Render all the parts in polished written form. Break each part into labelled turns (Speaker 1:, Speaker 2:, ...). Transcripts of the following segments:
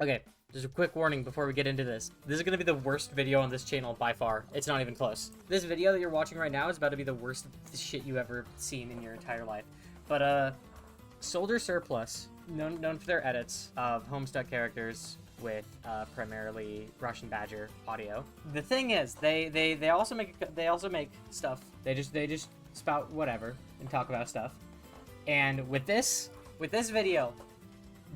Speaker 1: Okay, just a quick warning before we get into this. This is going to be the worst video on this channel by far. It's not even close. This video that you're watching right now is about to be the worst shit you ever seen in your entire life. But, Soldier Surplus, known for their edits of Homestuck characters with primarily Russian Badger audio. The thing is, they also make stuff. They just spout whatever and talk about stuff. And with this video,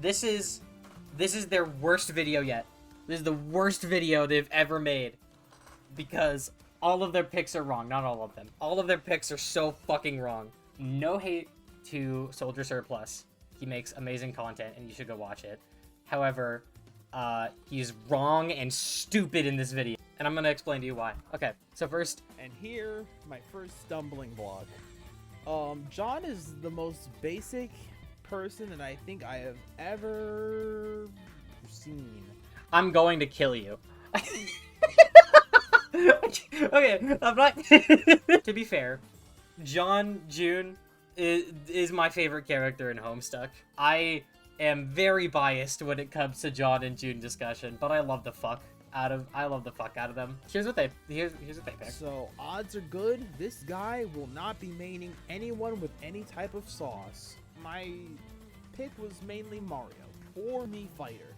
Speaker 1: this is their worst video yet. This is the worst video they've ever made because all of their picks are wrong. Not all of them. All of their picks are so fucking wrong. No hate to Soldier Surplus. He makes amazing content and you should go watch it. However, he's wrong and stupid in this video. And I'm gonna explain to you why. Okay, so first...
Speaker 2: And here, my first stumbling block. John is the most basic person that I think I have ever seen.
Speaker 1: I'm going to kill you. Okay, I'm not... To be fair, John June is my favorite character in Homestuck. I am very biased when it comes to John and June discussion, but I love the fuck out of them. Here's what they pick.
Speaker 2: So odds are good. This guy will not be maining anyone with any type of sauce. My pick was mainly Mario or me fighter.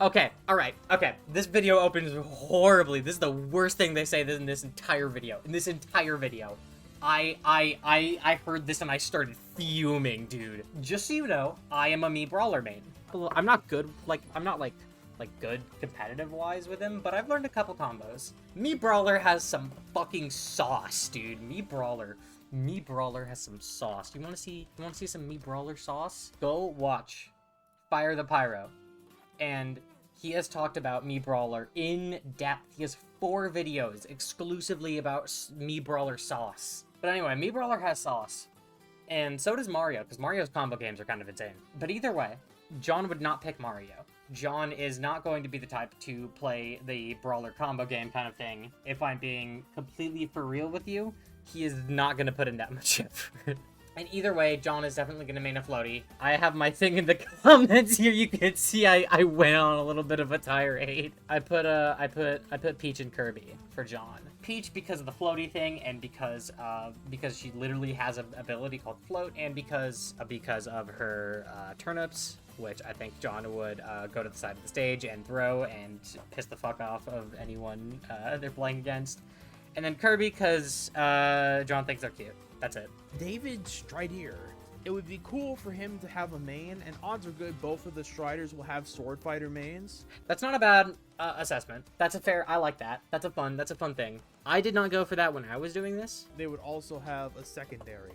Speaker 1: Okay, alright, okay. This video opens horribly. This is the worst thing they say in this entire video. I heard this and I started fuming, dude. Just so you know, I am a Mii Brawler main. I'm not good, I'm not good competitive-wise with him, but I've learned a couple combos. Mii Brawler has some fucking sauce, dude. Mii Brawler has some sauce. You wanna see some Mii Brawler sauce? Go watch Fire the Pyro. And he has talked about Mii Brawler in depth. He has 4 videos exclusively about Mii Brawler sauce. But anyway, Mii Brawler has sauce. And so does Mario, because Mario's combo games are kind of insane. But either way, John would not pick Mario. John is not going to be the type to play the Brawler combo game kind of thing. If I'm being completely for real with you, he is not going to put in that much effort. And either way, John is definitely going to main a floaty. I have my thing in the comments here. You can see I went on a little bit of a tirade. I put Peach and Kirby for John. Peach because of the floaty thing, and because she literally has an ability called float, and because of her turnips, which I think John would go to the side of the stage and throw and piss the fuck off of anyone they're playing against. And then Kirby because John thinks they're cute. That's it.
Speaker 2: David Strider. It would be cool for him to have a main, and odds are good both of the Striders will have sword fighter mains.
Speaker 1: That's not a bad assessment. That's a fair... I like that. That's a fun thing. I did not go for that when I was doing this.
Speaker 2: They would also have a secondary.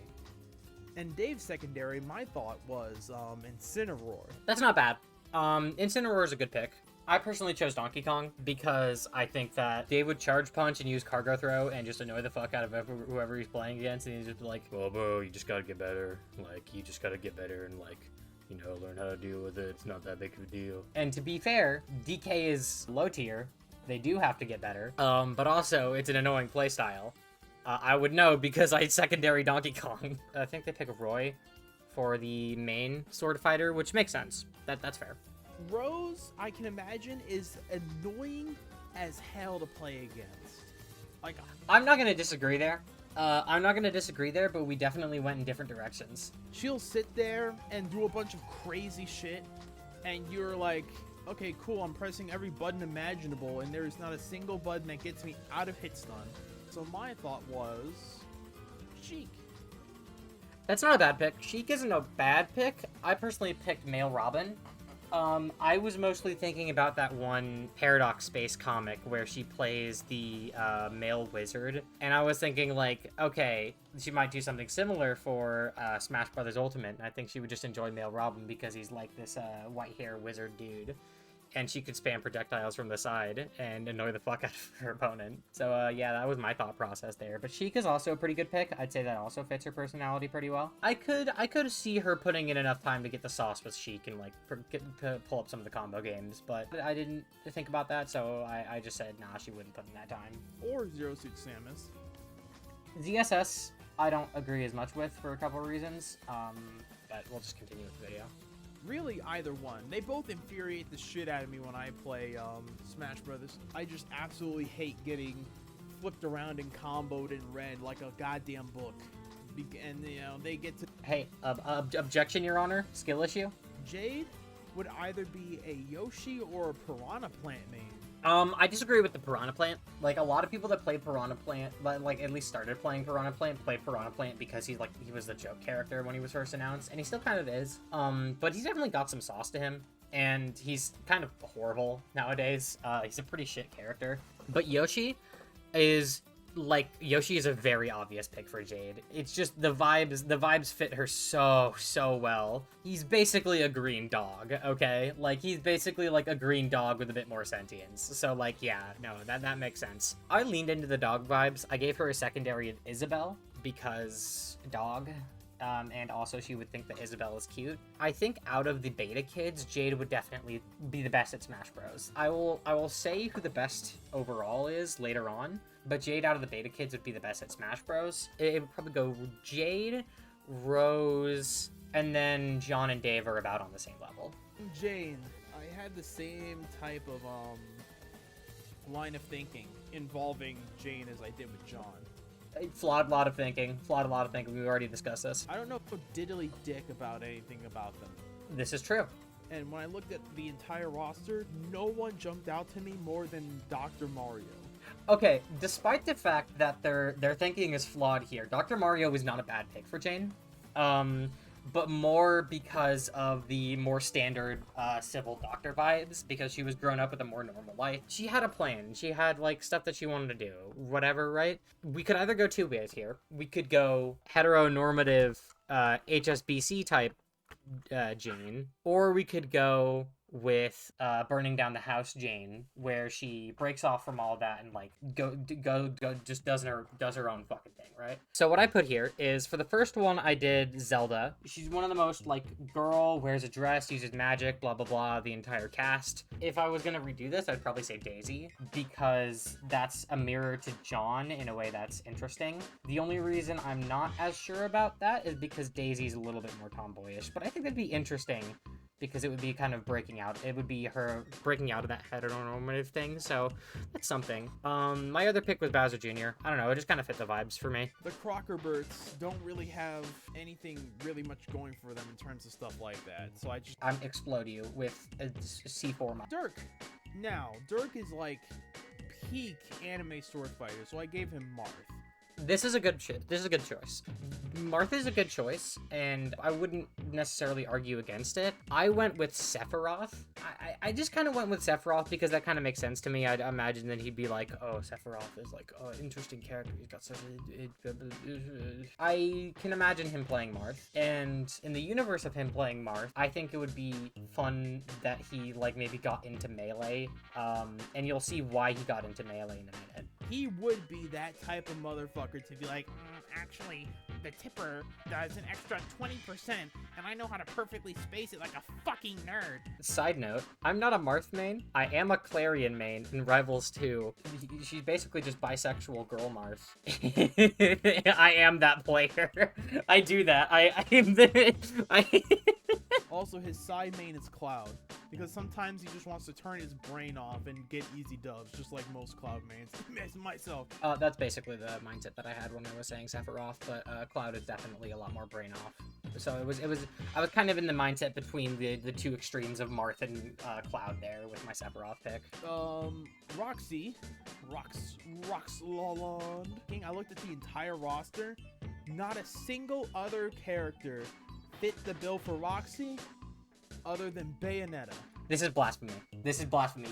Speaker 2: And Dave's secondary, my thought was Incineroar.
Speaker 1: That's not bad. Incineroar is a good pick. I personally chose Donkey Kong because I think that Dave would charge punch and use cargo throw and just annoy the fuck out of whoever he's playing against, and he's just like, well, bro, you just gotta get better. Like, you just gotta get better and, like, you know, learn how to deal with it. It's not that big of a deal. And to be fair, DK is low tier. They do have to get better. But also, it's an annoying playstyle. I would know because I secondary Donkey Kong. I think they pick Roy for the main sword fighter, which makes sense. That's fair.
Speaker 2: Rose, I can imagine, is annoying as hell to play against. Like,
Speaker 1: I'm not gonna disagree there. But we definitely went in different directions.
Speaker 2: She'll sit there and do a bunch of crazy shit, and you're like, okay, cool, I'm pressing every button imaginable, and there's not a single button that gets me out of hit stun. So my thought was Sheik.
Speaker 1: That's not a bad pick. Sheik isn't a bad pick. I personally picked Male Robin. I was mostly thinking about that one Paradox Space comic where she plays the male wizard, and I was thinking, like, okay, she might do something similar for Smash Brothers Ultimate, and I think she would just enjoy Male Robin because he's like this white hair wizard dude, and she could spam projectiles from the side and annoy the fuck out of her opponent. So yeah, that was my thought process there. But Sheik is also a pretty good pick. I'd say that also fits her personality pretty well. I could see her putting in enough time to get the sauce with Sheik and like pull up some of the combo games, but I didn't think about that, so I just said nah, she wouldn't put in that time.
Speaker 2: Or Zero Suit Samus.
Speaker 1: ZSS I don't agree as much with for a couple of reasons, but we'll just continue with the video.
Speaker 2: Really, either one. They both infuriate the shit out of me when I play Smash Brothers. I just absolutely hate getting flipped around and comboed and read like a goddamn book. And, you know, they get to...
Speaker 1: Hey, objection, Your Honor. Skill issue.
Speaker 2: Jade would either be a Yoshi or a Piranha Plant main.
Speaker 1: I disagree with the Piranha Plant. Like, a lot of people that play Piranha Plant, like, at least started playing Piranha Plant, play Piranha Plant because he was the joke character when he was first announced, and he still kind of is. But he's definitely got some sauce to him, and he's kind of horrible nowadays. He's a pretty shit character. But Yoshi is a very obvious pick for Jade. It's just the vibes fit her so well. He's basically a green dog, okay? Like, he's basically like a green dog with a bit more sentience. So, like, yeah, no, that makes sense. I leaned into the dog vibes. I gave her a secondary Isabelle because dog. And also she would think that Isabelle is cute. I think out of the beta kids, Jade would definitely be the best at Smash Bros. I will say who the best overall is later on, but Jade out of the beta kids would be the best at Smash Bros. It would probably go Jade, Rose, and then John and Dave are about on the same level.
Speaker 2: Jane, I had the same type of line of thinking involving Jane as I did with John.
Speaker 1: Flawed lot of thinking. We've already discussed this.
Speaker 2: I don't know diddly dick about anything about them.
Speaker 1: This is true.
Speaker 2: And when I looked at the entire roster, no one jumped out to me more than Dr. Mario.
Speaker 1: Okay, despite the fact that their thinking is flawed here, Dr. Mario is not a bad pick for Jane. But more because of the more standard civil doctor vibes, because she was grown up with a more normal life. She had a plan. She had, like, stuff that she wanted to do. Whatever, right? We could either go two ways here. We could go heteronormative HSBC type Jane, or we could go with burning down the house Jane, where she breaks off from all that and like go just does her own fucking thing, right? So what I put here is, for the first one I did Zelda. She's one of the most like girl, wears a dress, uses magic, blah blah blah, the entire cast. If I was gonna redo this, I'd probably say Daisy, because that's a mirror to John in a way that's interesting. The only reason I'm not as sure about that is because Daisy's a little bit more tomboyish, but I think that'd be interesting, because it would be kind of breaking out. It would be her breaking out of that heteronormative thing, so that's something. My other pick was Bowser Jr. I don't know, it just kind of fit the vibes for me.
Speaker 2: The Crockerberts don't really have anything really much going for them in terms of stuff like that, so I'm
Speaker 1: explode you with a C4 mod.
Speaker 2: Dirk. Now, Dirk is like peak anime sword fighter, so I gave him Marth.
Speaker 1: This is a good choice. Martha is a good choice, and I wouldn't necessarily argue against it. I went with Sephiroth. I just kind of went with Sephiroth because that kind of makes sense to me. I'd imagine that he'd be like, oh, Sephiroth is like, oh, interesting character. He's got such a... I can imagine him playing Marth, and in the universe of him playing Marth, I think it would be fun that he like maybe got into Melee, and you'll see why he got into Melee in a minute.
Speaker 2: He would be that type of motherfucker to be like, actually, the tipper does an extra 20%, and I know how to perfectly space it like a fucking nerd.
Speaker 1: Side note, I'm not a Marth main. I am a Clarion main in Rivals 2. She's basically just bisexual girl Marth. I am that player. I do that. I am the...
Speaker 2: Also, his side main is Cloud, because sometimes he just wants to turn his brain off and get easy dubs, just like most Cloud mains. Myself.
Speaker 1: That's basically the mindset that I had when I was saying Sephiroth, but Cloud is definitely a lot more brain off. So I was kind of in the mindset between the two extremes of Marth and Cloud there with my Sephiroth pick.
Speaker 2: Roxy, Roxlalond. I looked at the entire roster. Not a single other character fit the bill for Roxy other than Bayonetta.
Speaker 1: This is blasphemy.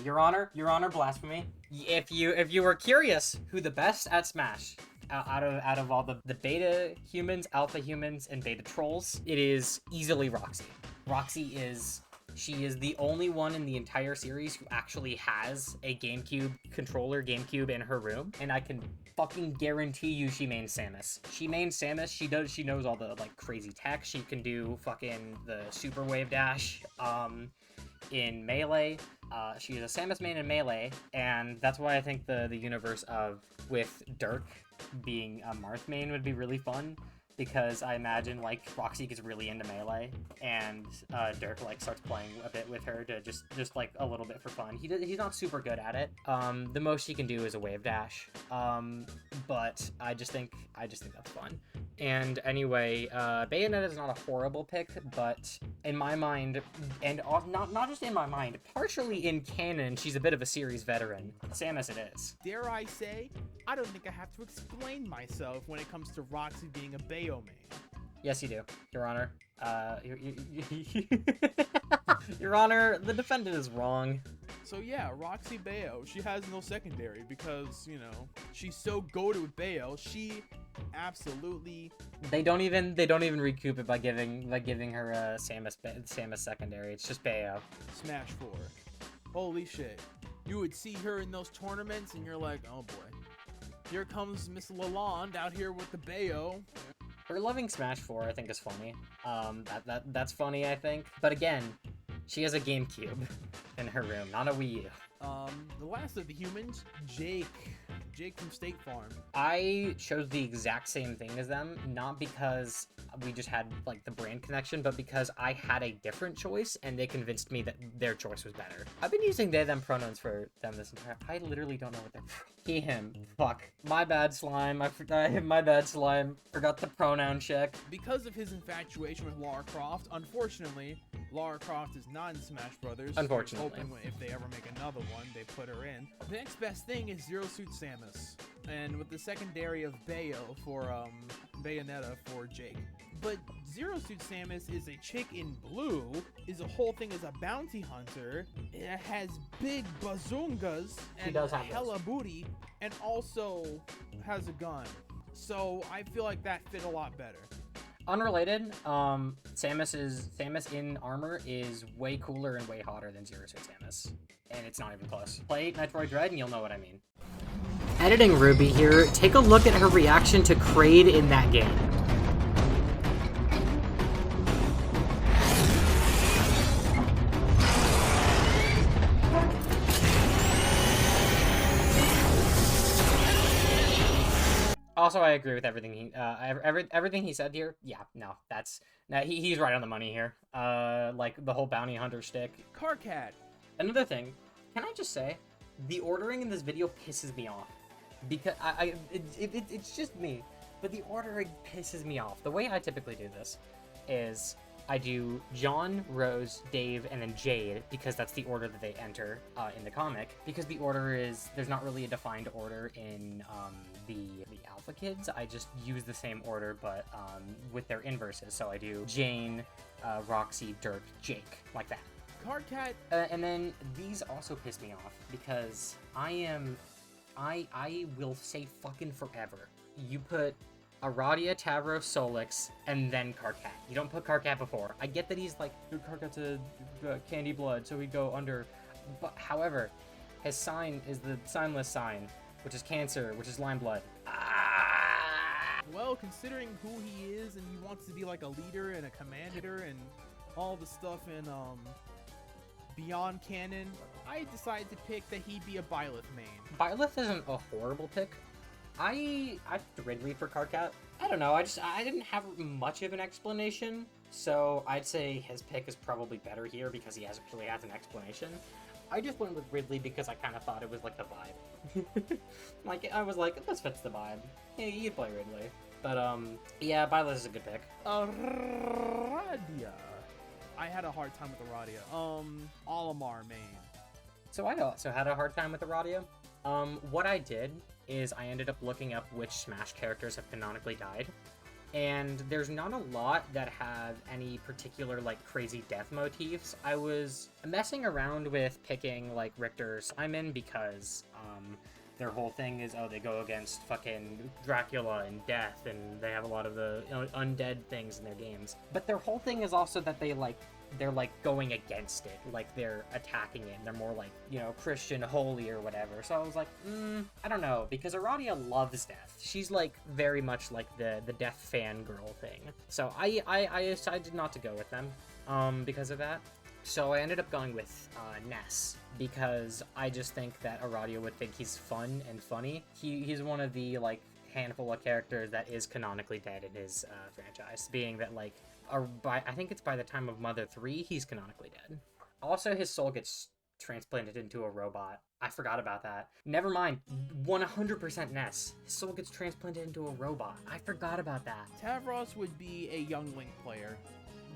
Speaker 1: Your Honor, blasphemy. If you were curious who the best at Smash out of all the beta humans, alpha humans, and beta trolls, it is easily Roxy. She is the only one in the entire series who actually has a GameCube controller, in her room, and I can fucking guarantee you she mains Samus. She knows all the like crazy tech. She can do fucking the super wave dash in Melee. She is a Samus main in Melee, and that's why I think the universe of with Dirk being a Marth main would be really fun. because I imagine like Roxy gets really into melee, and Dirk like starts playing a bit with her to just like a little bit for fun. He's not super good at it. The most he can do is a wave dash. But I just think that's fun. And anyway, Bayonetta is not a horrible pick, but in my mind, and not just in my mind, partially in canon, she's a bit of a series veteran. Samus it is.
Speaker 2: Dare I say, I don't think I have to explain myself when it comes to Roxy being a Bayo main.
Speaker 1: Yes, you do, Your Honor. Your Honor, the defendant is wrong.
Speaker 2: So yeah, Roxy Bayo, she has no secondary because, you know, she's so goated with Bayo. She absolutely...
Speaker 1: They don't even recoup it by giving her a Samus secondary. It's just Bayo.
Speaker 2: Smash 4. Holy shit. You would see her in those tournaments and you're like, oh boy. Here comes Miss Lalonde out here with the Bayo.
Speaker 1: Her loving Smash 4, I think, is funny. That's funny, I think. But again, she has a GameCube in her room, not a Wii U.
Speaker 2: The last of the humans, Jake from State Farm.
Speaker 1: I chose the exact same thing as them, not because we just had like the brand connection, but because I had a different choice and they convinced me that their choice was better. I've been using they them pronouns for them this entire... I literally don't know what they're... He, him. Fuck. My bad, Slime. My bad, Slime. Forgot the pronoun check.
Speaker 2: Because of his infatuation with Lara Croft, unfortunately, Lara Croft is not in Smash Brothers.
Speaker 1: Unfortunately.
Speaker 2: Hoping if they ever make another one, they put her in. The next best thing is Zero Suit Samus, and with the secondary of Bayo for Bayonetta for Jake. But Zero Suit Samus is a chick in blue, is a whole thing as a bounty hunter, it has big bazungas and hella booty, and also has a gun. So I feel like that fit a lot better.
Speaker 1: Unrelated, Samus in armor is way cooler and way hotter than Zero Suit Samus. And it's not even close. Play Metroid Dread and you'll know what I mean. Editing Ruby here, take a look at her reaction to Kraid in that game. Also, I agree with everything he said here. Yeah, no, he's right on the money here. Like the whole bounty hunter shtick.
Speaker 2: Carcat.
Speaker 1: Another thing, can I just say, the ordering in this video pisses me off. Because it's just me, but the ordering pisses me off. The way I typically do this is I do John, Rose, Dave, and then Jade, because that's the order that they enter in the comic. Because the order is, there's not really a defined order in the Alpha Kids. I just use the same order, but with their inverses. So I do Jane, Roxy, Dirk, Jake, like that.
Speaker 2: Carcat.
Speaker 1: And then these also piss me off, because I will say fucking forever. You put Aradia, Tavros, Sollux, and then Carcat. You don't put Carcat before. I get that he's like, Carcat's a candy blood, so he'd go under. But however, his sign is the signless sign, which is Cancer, which is Lime Blood.
Speaker 2: Well, considering who he is, and he wants to be like a leader and a commander and all the stuff in Beyond Canon, I decided to pick that he'd be a Byleth main.
Speaker 1: Byleth isn't a horrible pick. I picked Ridley for Carcat. I don't know, I didn't have much of an explanation, so I'd say his pick is probably better here because he actually has an explanation. I just went with Ridley because I kind of thought it was like the vibe. Like, I was like, this fits the vibe. Yeah, you play Ridley. But, yeah, Byleth is a good pick.
Speaker 2: Aradia. I had a hard time with Aradia. Olimar main.
Speaker 1: So I also had a hard time with Aradia. What I did is I ended up looking up which Smash characters have canonically died. And there's not a lot that have any particular, like, crazy death motifs. I was messing around with picking, like, Richter Simon because, their whole thing is, oh, they go against fucking Dracula and death, and they have a lot of the undead things in their games. But their whole thing is also that they're going against it, like they're attacking it, and they're more like, you know, Christian holy or whatever. So I was like, I don't know, because Aradia loves death. She's like very much like the death fangirl thing. So I decided not to go with them because of that. So I ended up going with Ness, because I just think that Aradia would think he's fun and funny. He's one of the, like, handful of characters that is canonically dead in his franchise, being that, like, I think it's by the time of Mother 3, he's canonically dead. Also, his soul gets transplanted into a robot. I forgot about that. Never mind. 100% Ness. His soul gets transplanted into a robot. I forgot about that.
Speaker 2: Tavros would be a young Link player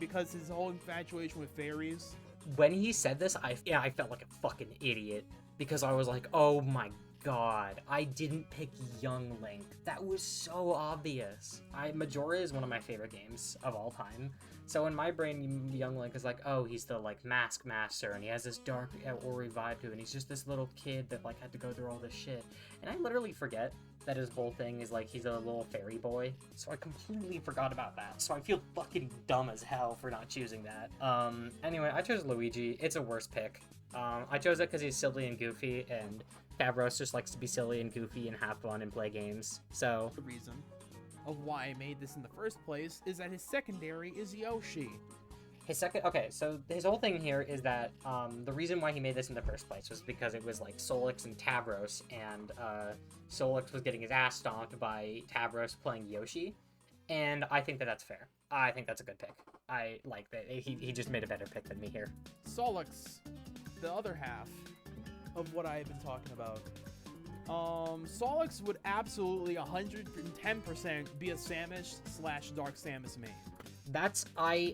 Speaker 2: because his whole infatuation with fairies.
Speaker 1: When he said this, I felt like a fucking idiot because I was like, oh my god, I didn't pick Young Link. That was so obvious. Majora is one of my favorite games of all time. So in my brain, Young Link is like, oh, he's the, like, mask master, and he has this dark, Ori vibe to him, and he's just this little kid that, like, had to go through all this shit. And I literally forget that his whole thing is, like, he's a little fairy boy. So I completely forgot about that. So I feel fucking dumb as hell for not choosing that. Anyway, I chose Luigi. It's a worse pick. I chose it because he's silly and goofy, and Tavros just likes to be silly and goofy and have fun and play games. So
Speaker 2: The reason of why I made this in the first place is that his secondary is Yoshi.
Speaker 1: Okay, so his whole thing here is that the reason why he made this in the first place was because it was like Sollux and Tavros, and Sollux was getting his ass stomped by Tavros playing Yoshi, and I think that that's fair. I think that's a good pick. I like that he just made a better pick than me here.
Speaker 2: Sollux, the other half of what I've been talking about. Sollux would absolutely 110% be a Samus/Dark Samus main.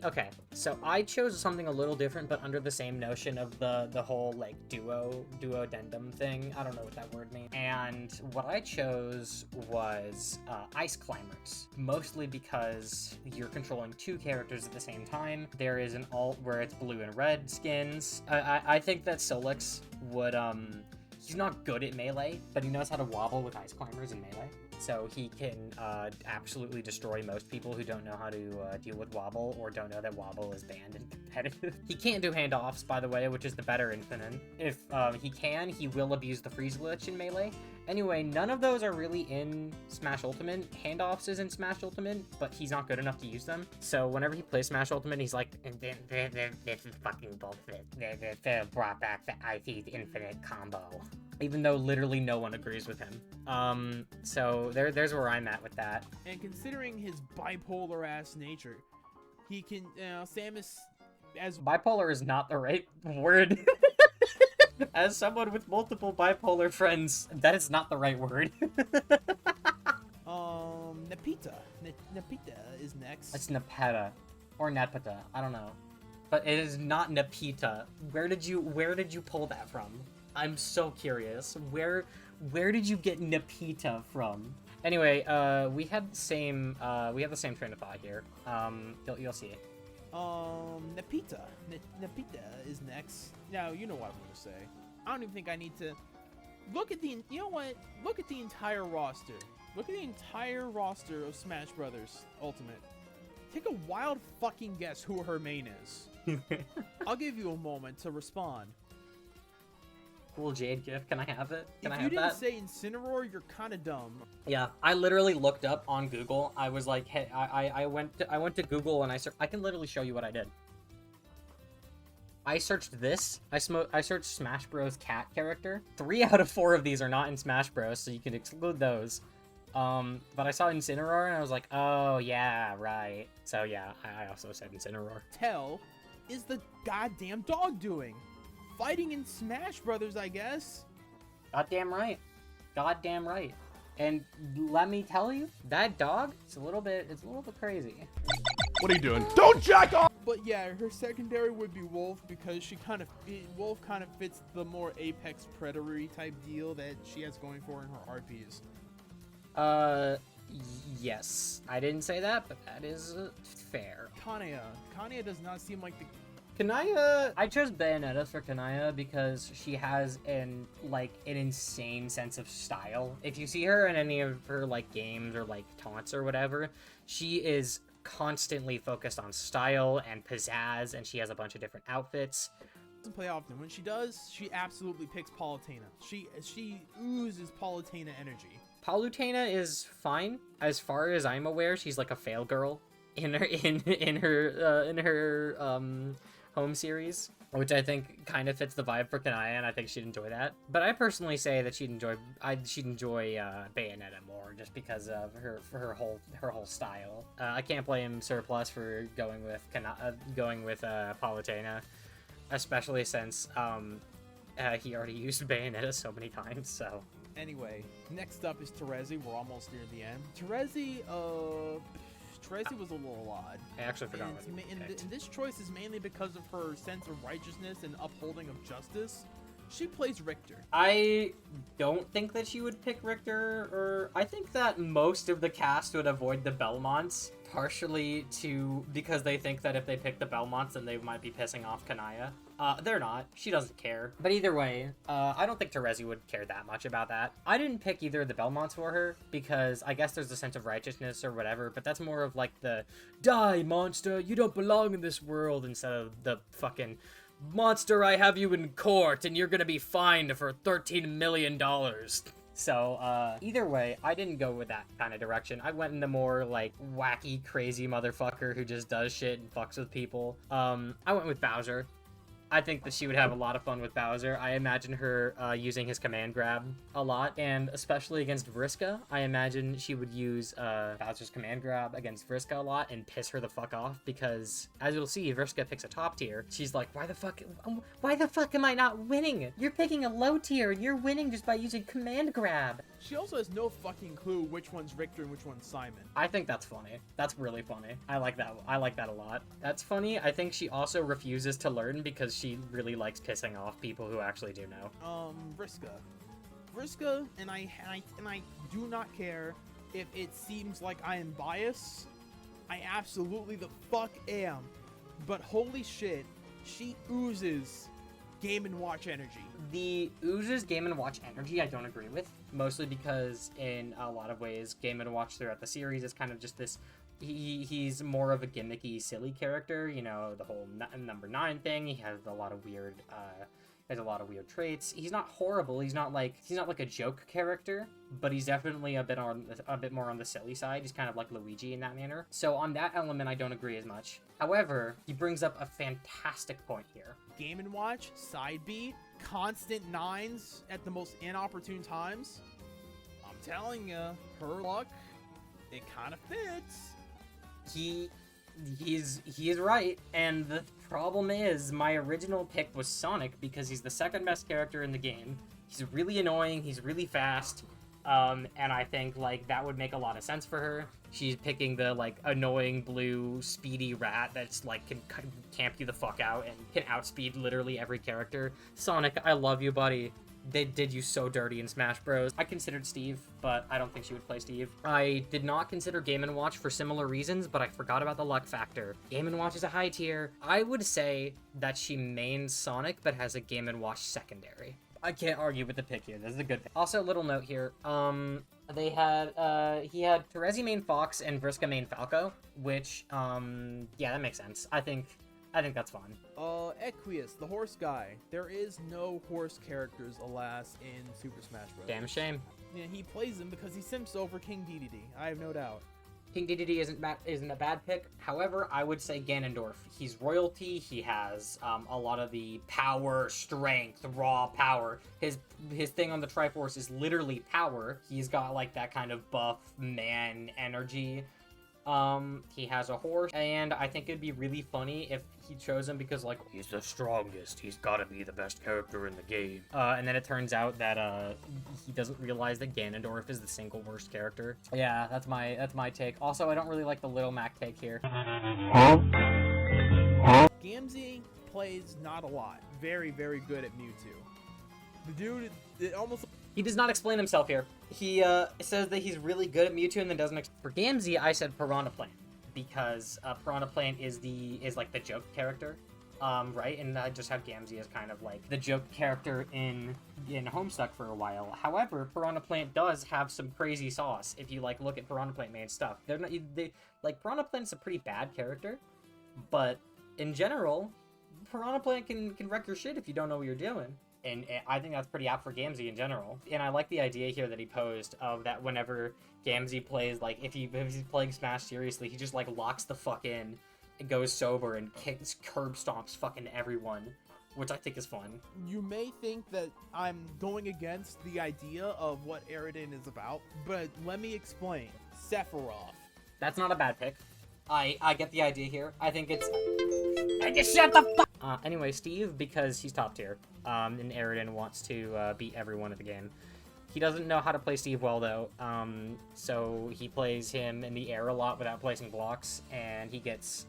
Speaker 1: Okay, so I chose something a little different, but under the same notion of the whole, like, duodendum thing. I don't know what that word means. And what I chose was Ice Climbers, mostly because you're controlling two characters at the same time. There is an alt where it's blue and red skins. I think that Sollux would, he's not good at melee, but he knows how to wobble with Ice Climbers in melee. So he can absolutely destroy most people who don't know how to deal with wobble or don't know that wobble is banned in competitive. He can't do handoffs, by the way, which is the better infinite. If he can, he will abuse the freeze glitch in melee. Anyway, none of those are really in Smash Ultimate. Handoffs is in Smash Ultimate, but he's not good enough to use them. So whenever he plays Smash Ultimate, he's like, this is fucking bullshit. They brought back the Icy's infinite combo. Even though literally no one agrees with him. So there's where I'm at with that.
Speaker 2: And considering his bipolar-ass nature, he can, Samus, as...
Speaker 1: Bipolar is not the right word. As someone with multiple bipolar friends, that is not the right word.
Speaker 2: Nepeta. Nepeta is next.
Speaker 1: It's Nepeta. Or Nepeta. I don't know. But it is not Nepeta. Where did you pull that from? I'm so curious. Where did you get Nepeta from? Anyway, we have the same train of thought here. You'll see it.
Speaker 2: Nepeta. Nepeta is next. Now, you know what I'm gonna say. I don't even think I need to look at you know what? Look at the entire roster. Look at the entire roster of Smash Brothers Ultimate. Take a wild fucking guess who her main is. I'll give you a moment to respond.
Speaker 1: Cool Jade GIF. Can I have it? Can I
Speaker 2: if
Speaker 1: have
Speaker 2: you
Speaker 1: that?
Speaker 2: didn't say Incineroar, you're kind of dumb.
Speaker 1: Yeah, I literally looked up on Google. I was like, hey, I went to Google and I can literally show you what I did. I searched this. I searched Smash Bros. Cat character. 3 out of 4 of these are not in Smash Bros, so you can exclude those. But I saw Incineroar and I was like, oh yeah, right. So yeah, I also said Incineroar.
Speaker 2: Tell is the goddamn dog doing? Fighting in Smash Brothers, I guess.
Speaker 1: Goddamn right. Goddamn right. And let me tell you, that dog, it's a little bit crazy.
Speaker 3: What are you doing? Don't jack off!
Speaker 2: But yeah, her secondary would be Wolf because Wolf kind of fits the more Apex Predatory type deal that she has going for in her RPs.
Speaker 1: Yes. I didn't say that, but that is fair.
Speaker 2: Kanaya. Kanaya does not seem like the...
Speaker 1: Kanaya, I chose Bayonetta for Kanaya because she has an insane sense of style. If you see her in any of her like games or like taunts or whatever, she is constantly focused on style and pizzazz, and she has a bunch of different outfits.
Speaker 2: Doesn't play often. When she does, she absolutely picks Palutena. She oozes Palutena energy.
Speaker 1: Palutena is fine as far as I'm aware. She's like a fail girl in her home series. which I think kind of fits the vibe for Kanaya, and I think she'd enjoy that. But I personally say that she'd enjoy Bayonetta more, just because of her whole style. I can't blame Surplus for going with Palutena, especially since he already used Bayonetta so many times. So
Speaker 2: Anyway, next up is Terezi. We're almost near the end. Terezi was a little odd.
Speaker 1: I actually forgot what
Speaker 2: And this choice is mainly because of her sense of righteousness and upholding of justice. She plays Richter.
Speaker 1: I don't think that she would pick Richter, or I think that most of the cast would avoid the Belmonts, partially because they think that if they pick the Belmonts, then they might be pissing off Kanaya. They're not. She doesn't care. But either way, I don't think Terezi would care that much about that. I didn't pick either of the Belmonts for her, because I guess there's a sense of righteousness or whatever, but that's more of like the, die, monster, you don't belong in this world, instead of the fucking, monster, I have you in court, and you're gonna be fined for $13 million. So, either way, I didn't go with that kind of direction. I went in the more, like, wacky, crazy motherfucker who just does shit and fucks with people. I went with Bowser. I think that she would have a lot of fun with Bowser. I imagine her using his command grab a lot, and especially against Vriska, I imagine she would use Bowser's command grab against Vriska a lot and piss her the fuck off, because as you'll see, Vriska picks a top tier. She's like, why the fuck am I not winning? You're picking a low tier and you're winning just by using command grab.
Speaker 2: She also has no fucking clue which one's Richter and which one's Simon.
Speaker 1: I think that's funny. That's really funny. I like that a lot. That's funny. I think she also refuses to learn because she really likes pissing off people who actually do know.
Speaker 2: Vriska, and I do not care if it seems like I am biased. I absolutely the fuck am. But holy shit, she oozes Game & Watch energy.
Speaker 1: The oozes Game & Watch energy I don't agree with, mostly because in a lot of ways Game & Watch throughout the series is kind of just this, he's more of a gimmicky, silly character, you know, the whole number 9 thing. He has a lot of weird traits. He's not horrible. He's not like a joke character, but he's definitely a bit more on the silly side. He's kind of like Luigi in that manner. So on that element, I don't agree as much. However, he brings up a fantastic point here.
Speaker 2: Game & Watch, side B, constant 9s at the most inopportune times. I'm telling you, her luck, it kind of fits.
Speaker 1: He is right, and the problem is my original pick was Sonic because he's the second best character in the game. He's really annoying, he's really fast, and I think like that would make a lot of sense for her. She's picking the like annoying blue speedy rat that's like can camp you the fuck out and can outspeed literally every character. Sonic, I love you, buddy. They did you so dirty in Smash Bros. I considered Steve, but I don't think she would play Steve. I did not consider Game & Watch for similar reasons, but I forgot about the luck factor. Game & Watch is a high tier. I would say that she mains Sonic, but has a Game & Watch secondary. I can't argue with the pick here. This is a good pick. Also, a little note here. He had Terezi main Fox and Vriska main Falco, which, yeah, that makes sense. I think that's fun.
Speaker 2: Equius, the horse guy. There is no horse characters, alas, in Super Smash Bros.
Speaker 1: Damn shame.
Speaker 2: Yeah, he plays him because he simps over King Dedede. I have no doubt.
Speaker 1: King Dedede isn't a bad pick. However, I would say Ganondorf. He's royalty. He has a lot of the power, strength, raw power. His thing on the Triforce is literally power. He's got like that kind of buff man energy. He has a horse, and I think it'd be really funny if he chose him because, like, he's the strongest, he's gotta be the best character in the game. And then it turns out that, he doesn't realize that Ganondorf is the single worst character. Yeah, that's my take. Also, I don't really like the Little Mac take here.
Speaker 2: Gamzee plays not a lot. Very, very good at Mewtwo. The dude, it almost...
Speaker 1: He does not explain himself here. He says that he's really good at Mewtwo and then doesn't. For Gamzee, I said Piranha Plant because Piranha Plant is like the joke character, right? And I just have Gamzee as kind of like the joke character in Homestuck for a while. However, Piranha Plant does have some crazy sauce. If you like look at Piranha Plant main stuff, Piranha Plant's a pretty bad character, but in general, Piranha Plant can wreck your shit if you don't know what you're doing. And I think that's pretty apt for Gamzee in general. And I like the idea here that he posed of that whenever Gamzee plays, like, if he's playing Smash seriously, he just, like, locks the fuck in, goes sober, and curb stomps fucking everyone. which I think is fun.
Speaker 2: You may think that I'm going against the idea of what Eridan is about, but let me explain. Sephiroth.
Speaker 1: That's not a bad pick. I get the idea here. I think it's... I just shut the fuck... Anyway, Steve, because he's top tier, and Eridan wants to beat everyone at the game. He doesn't know how to play Steve well, though, so he plays him in the air a lot without placing blocks, and he gets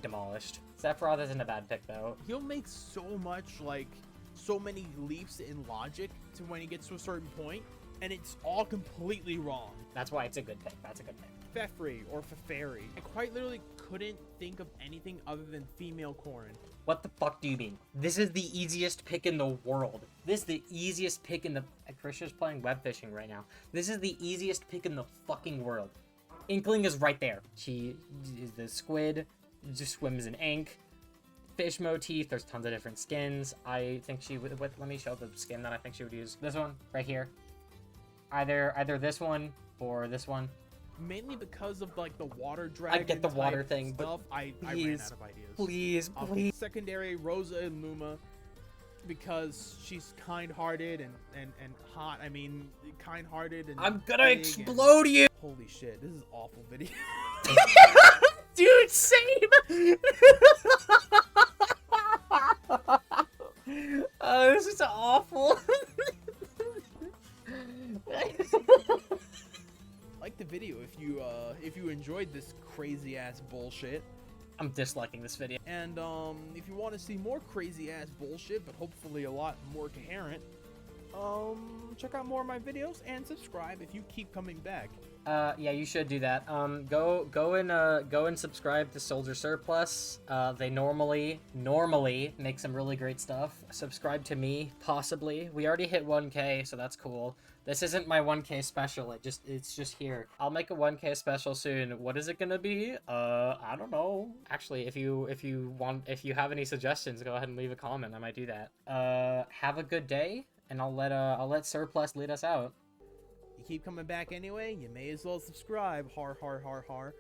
Speaker 1: demolished. Sephiroth isn't a bad pick, though.
Speaker 2: He'll make so much, like, so many leaps in logic to when he gets to a certain point, and it's all completely wrong.
Speaker 1: That's why it's a good pick. That's a good pick.
Speaker 2: Fefri or Feferi. I quite literally couldn't think of anything other than female Corrin.
Speaker 1: What the fuck do you mean? This is the easiest pick in the world. This is the easiest pick in the... Krisha's playing web fishing right now. This is the easiest pick in the fucking world. Inkling is right there. She is the squid, just swims in ink. Fish motif, there's tons of different skins. I think she would... Let me show the skin that I think she would use. This one, right here. Either this one or this one.
Speaker 2: Mainly because of, like, the water dragon
Speaker 1: I get the water thing,
Speaker 2: stuff,
Speaker 1: but
Speaker 2: I ran out of ideas.
Speaker 1: Please.
Speaker 2: Secondary, Rosa and Luma, because she's kind-hearted and hot. I mean, kind-hearted and
Speaker 1: I'm gonna
Speaker 2: big
Speaker 1: explode you!
Speaker 2: Holy shit, this is awful video.
Speaker 1: Dude, same! This is awful.
Speaker 2: Like the video if you enjoyed this crazy ass bullshit.
Speaker 1: I'm disliking this video.
Speaker 2: And if you want to see more crazy ass bullshit, but hopefully a lot more coherent, check out more of my videos and subscribe if you keep coming back.
Speaker 1: Yeah, you should do that. Go and subscribe to Soldier Surplus. They normally make some really great stuff. Subscribe to me, possibly. We already hit 1K, so that's cool. This isn't my 1K special. It's just here. I'll make a 1K special soon. What is it gonna be? I don't know. Actually, if you have any suggestions, go ahead and leave a comment. I might do that. Have a good day, and I'll let Surplus lead us out.
Speaker 2: You keep coming back anyway, you may as well subscribe. Har har har har.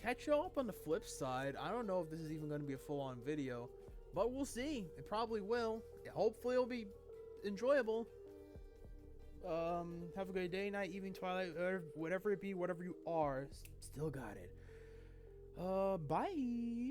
Speaker 2: Catch you up on the flip side. I don't know if this is even going to be a full-on video, but we'll see. It probably will. Hopefully it'll be enjoyable. Have a good day, night, evening, twilight, whatever it be, whatever you are. Still got it. Bye.